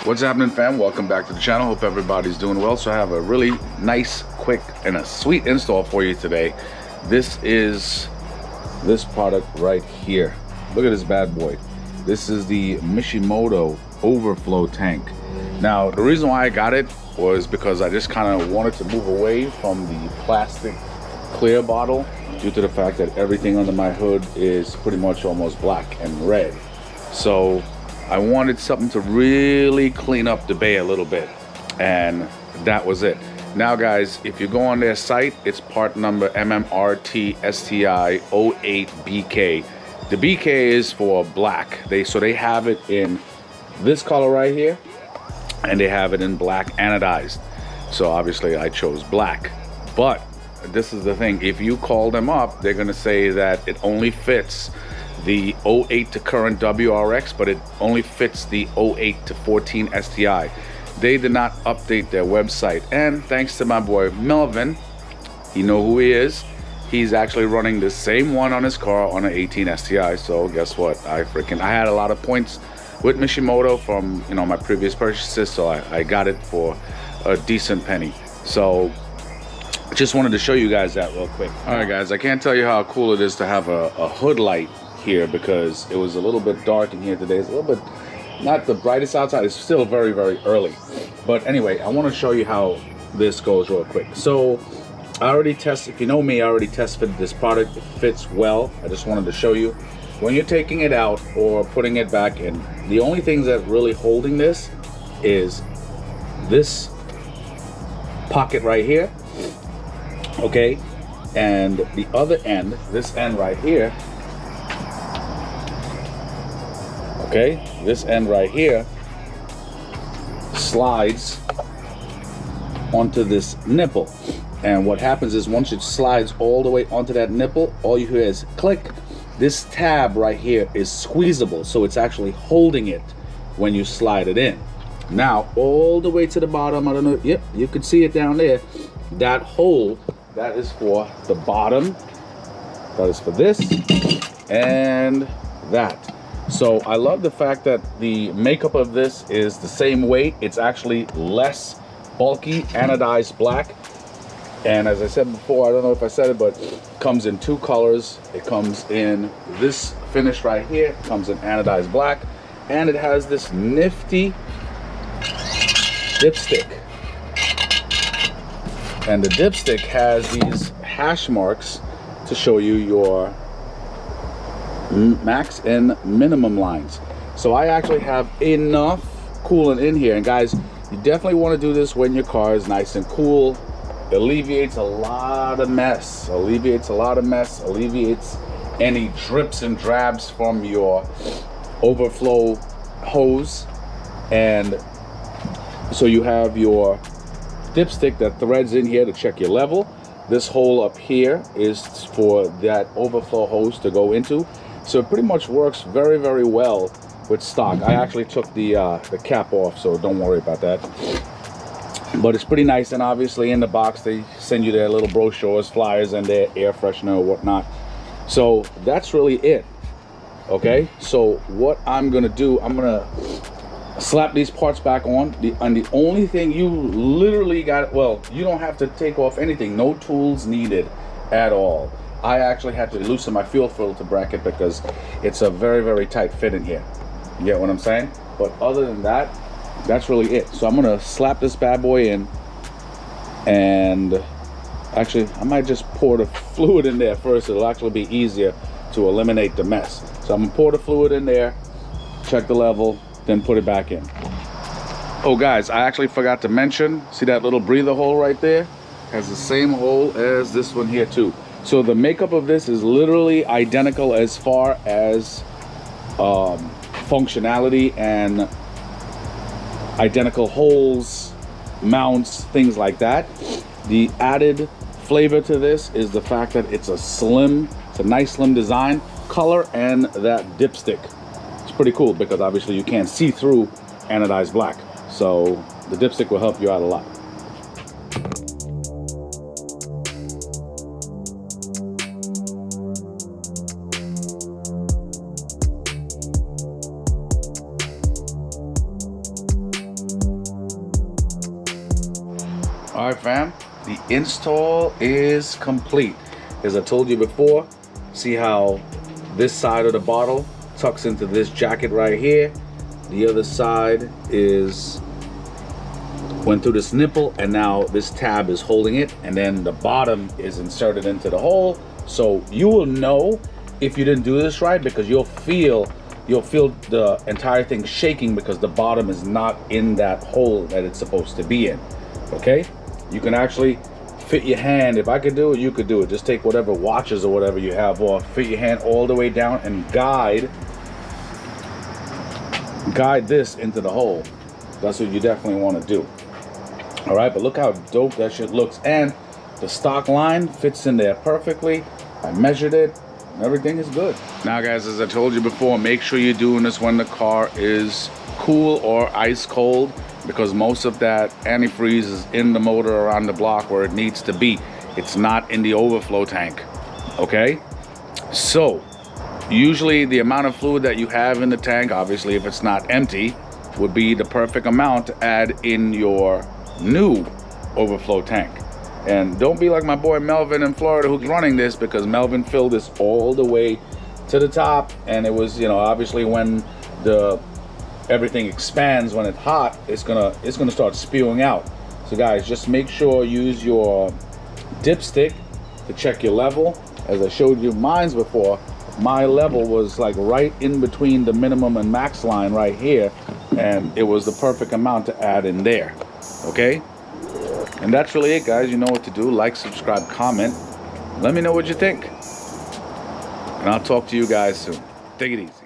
What's happening, fam? Welcome back to the channel. Hope everybody's doing well. So I have a really nice, quick, and a sweet install for you today. This is this product right here. Look at this bad boy. This is the Mishimoto Overflow Tank. Now, the reason why I got it was because I just kind of wanted to move away from the plastic clear bottle due to the fact that everything under my hood is pretty much almost black and red. So I wanted something to really clean up the bay a little bit, and that was it. Now guys, if you go on their site, it's part number MMRTSTI08BK. The BK is for black. So they have it in this color right here, and they have it in black anodized. So obviously I chose black, but this is the thing, if you call them up, they're gonna say that it only fits the 08 to current WRX, but it only fits the 08 to 14 STI. They did not update their website, and thanks to my boy Melvin, you know who he is, he's actually running the same one on his car on an 18 STI. So guess what, I had a lot of points with Mishimoto from, you know, my previous purchases, so I got it for a decent penny. So just wanted to show you guys that real quick. All right guys, I can't tell you how cool it is to have a hood light here, because it was a little bit dark in here today. It's a little bit not the brightest outside. It's still very, very early, but anyway, I want to show you how this goes real quick. So I already tested, if you know me, I already tested this product. It fits well. I just wanted to show you when you're taking it out or putting it back in, the only things that really holding this is this pocket right here, okay, and the other end, this end right here, okay, this end right here slides onto this nipple. And what happens is once it slides all the way onto that nipple, all you hear is click. This tab right here is squeezable, so it's actually holding it when you slide it in. Now all the way to the bottom, I don't know, yep, you can see it down there. That hole, that is for the bottom, that is for this and that. So I love the fact that the makeup of this is the same weight. It's actually less bulky, anodized black. And as I said before, I don't know if I said it, but it comes in two colors. It comes in this finish right here, it comes in anodized black, and it has this nifty dipstick. And the dipstick has these hash marks to show you your max and minimum lines. So I actually have enough coolant in here, and guys, you definitely want to do this when your car is nice and cool. It alleviates a lot of mess, alleviates any drips and drabs from your overflow hose. And so you have your dipstick that threads in here to check your level. This hole up here is for that overflow hose to go into. So it pretty much works very, very well with stock. I actually took the cap off, so don't worry about that. But it's pretty nice, and obviously in the box they send you their little brochures, flyers, and their air freshener or whatnot. So that's really it. Okay, so what I'm gonna do, I'm gonna slap these parts back on. And the only thing you literally got, well, you don't have to take off anything, no tools needed at all. I actually had to loosen my fuel filter bracket because it's a very, very tight fit in here. You get what I'm saying? But other than that, that's really it. So I'm gonna slap this bad boy in, and actually I might just pour the fluid in there first. It'll actually be easier to eliminate the mess. So I'm gonna pour the fluid in there, check the level, then put it back in. Oh guys, I actually forgot to mention, see that little breather hole right there? Has the same hole as this one here too. So the makeup of this is literally identical as far as functionality and identical holes, mounts, things like that. The added flavor to this is the fact that it's a nice slim design, color, and that dipstick. It's pretty cool because obviously you can't see through anodized black. So the dipstick will help you out a lot. All right, fam, the install is complete. As I told you before, see how this side of the bottle tucks into this jacket right here. The other side went through this nipple, and now this tab is holding it, and then the bottom is inserted into the hole. So you will know if you didn't do this right, because you'll feel the entire thing shaking because the bottom is not in that hole that it's supposed to be in. Okay, you can actually fit your hand. If I could do it, you could do it. Just take whatever watches or whatever you have off, fit your hand all the way down and guide this into the hole. That's what you definitely want to do. All right, but look how dope that shit looks, and the stock line fits in there perfectly. I measured it, everything is good. Now guys, as I told you before, make sure you're doing this when the car is cool or ice cold, because most of that antifreeze is in the motor around the block where it needs to be. It's not in the overflow tank. Okay, so usually the amount of fluid that you have in the tank, obviously if it's not empty, would be the perfect amount to add in your new overflow tank. And don't be like my boy Melvin in Florida who's running this, because Melvin filled this all the way to the top, and it was, you know, obviously when everything expands, when it's hot, it's gonna start spewing out. So guys, just make sure you use your dipstick to check your level. As I showed you mine's before, my level was like right in between the minimum and max line right here, and it was the perfect amount to add in there. Okay, and that's really it, guys. You know what to do. Like, subscribe, comment. Let me know what you think, and I'll talk to you guys soon. Take it easy.